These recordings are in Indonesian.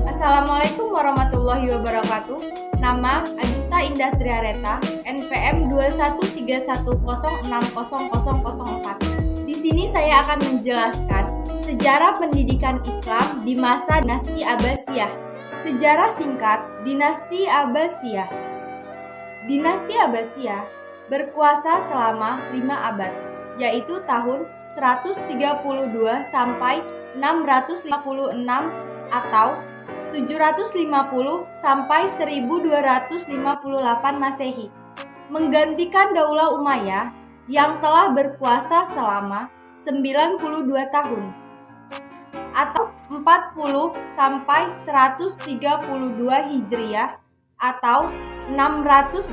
Assalamualaikum warahmatullahi wabarakatuh. Nama Agista Indah Triareta, NPM 2131060004. Di sini saya akan menjelaskan sejarah pendidikan Islam di masa dinasti Abbasiyah. Sejarah singkat dinasti Abbasiyah. Dinasti Abbasiyah berkuasa selama 5 abad, yaitu tahun 132 sampai 656 atau 750 sampai 1258 Masehi, menggantikan Daulah Umayyah yang telah berkuasa selama 92 tahun atau 40 sampai 132 Hijriah atau 660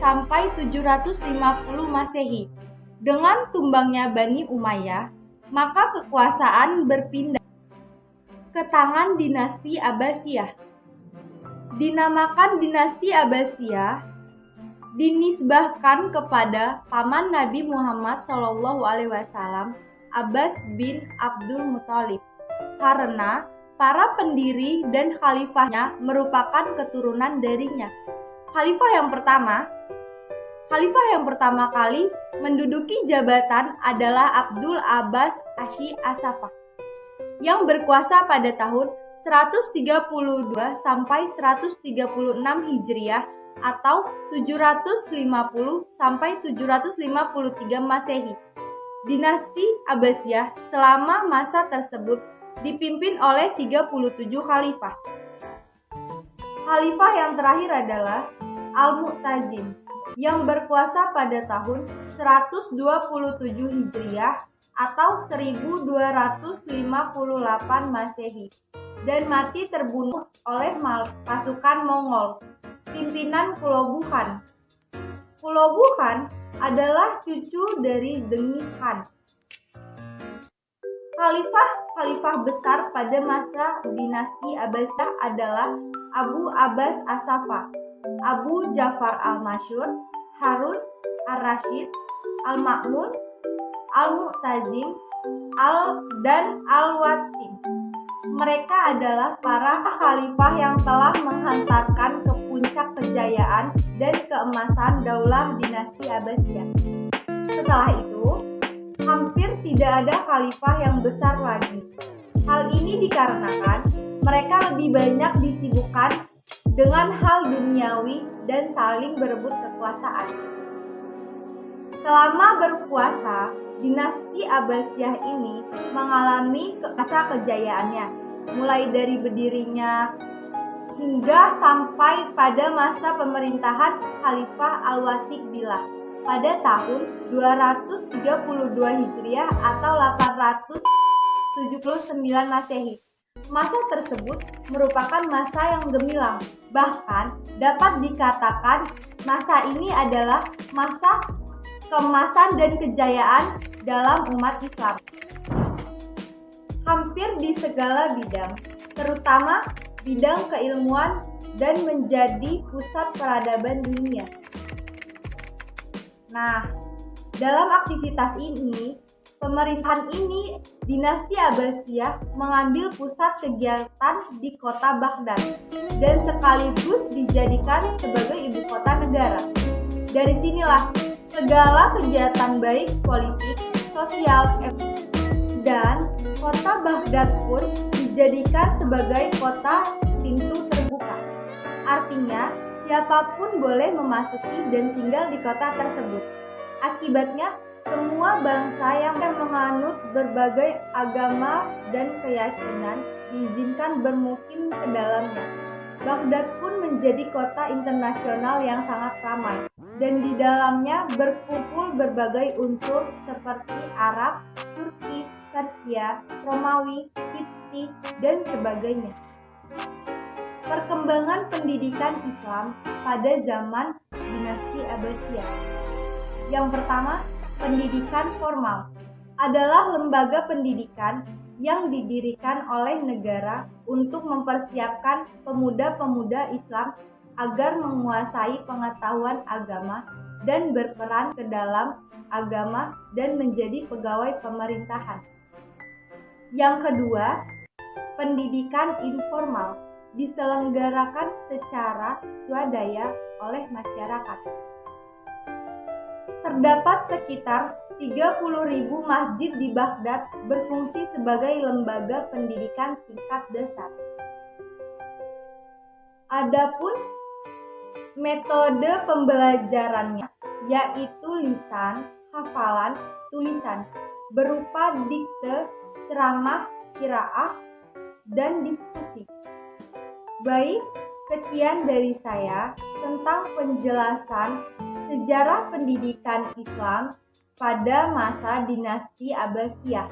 sampai 750 Masehi. Dengan tumbangnya Bani Umayyah, maka kekuasaan berpindah ke tangan dinasti Abbasiyah. Dinamakan dinasti Abbasiyah dinisbahkan kepada paman Nabi Muhammad SAW, Abbas bin Abdul Muthalib, karena para pendiri dan khalifahnya merupakan keturunan darinya. Khalifah yang pertama kali menduduki jabatan adalah Abdul Abbas Asy As-Saffah yang berkuasa pada tahun 132 sampai 136 Hijriah atau 750 sampai 753 Masehi. Dinasti Abbasiyah selama masa tersebut dipimpin oleh 37 khalifah. Khalifah yang terakhir adalah Al-Mu'tazim yang berkuasa pada tahun 127 Hijriah atau 1258 Masehi dan mati terbunuh oleh pasukan Mongol pimpinan Kulobu Khan. Kulobu Khan adalah cucu dari Genghis Khan. Khalifah besar pada masa dinasti Abbasiyah adalah Abu Abbas As-Saffah, Abu Ja'far Al-Mansur, Harun Ar-Rasyid, Al-Ma'mun, Al-Mu'tazim, dan Al-Watsim. Mereka adalah para khalifah yang telah menghantarkan ke puncak kejayaan dan keemasan daulah dinasti Abbasiyah. Setelah itu, hampir tidak ada khalifah yang besar lagi. Hal ini dikarenakan mereka lebih banyak disibukkan dengan hal duniawi dan saling berebut kekuasaan. Selama berkuasa, dinasti Abbasiyah ini mengalami masa kejayaannya, mulai dari berdirinya hingga sampai pada masa pemerintahan Khalifah Al-Wasiq Billah pada tahun 232 Hijriah atau 879 Masehi. Masa tersebut merupakan masa yang gemilang. Bahkan dapat dikatakan masa ini adalah masa keemasan dan kejayaan dalam umat Islam. Hampir di segala bidang, terutama bidang keilmuan dan menjadi pusat peradaban dunia. Nah, dalam aktivitas ini, pemerintahan ini, dinasti Abbasiyah mengambil pusat kegiatan di kota Baghdad dan sekaligus dijadikan sebagai ibu kota negara. Dari sinilah segala kegiatan baik politik, sosial, dan kota Baghdad pun dijadikan sebagai kota pintu terbuka. Artinya, siapapun boleh memasuki dan tinggal di kota tersebut. Akibatnya, semua bangsa yang menganut berbagai agama dan keyakinan diizinkan bermukim ke dalamnya. Baghdad pun menjadi kota internasional yang sangat ramai, dan di dalamnya berkumpul berbagai unsur seperti Arab, Turki, Persia, Romawi, Kipti, dan sebagainya. Perkembangan pendidikan Islam pada zaman dinasti Abbasiyah. Yang pertama, pendidikan formal adalah lembaga pendidikan yang didirikan oleh negara untuk mempersiapkan pemuda-pemuda Islam agar menguasai pengetahuan agama dan berperan ke dalam agama dan menjadi pegawai pemerintahan. Yang kedua, pendidikan informal diselenggarakan secara swadaya oleh masyarakat. Terdapat sekitar 30.000 masjid di Baghdad berfungsi sebagai lembaga pendidikan tingkat dasar. Adapun metode pembelajarannya yaitu lisan, hafalan, tulisan berupa dikte, ceramah, qiraah, dan diskusi. Baik, sekian dari saya tentang penjelasan sejarah pendidikan Islam pada masa dinasti Abbasiyah.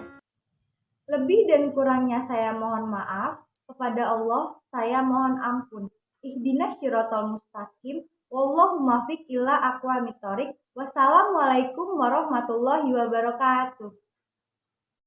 Lebih dan kurangnya saya mohon maaf. Kepada Allah saya mohon ampun. Ihdinas syiratal mustaqim. Wallahu muwaffiq ila aqwamit thoriq. Wassalamualaikum warahmatullahi wabarakatuh.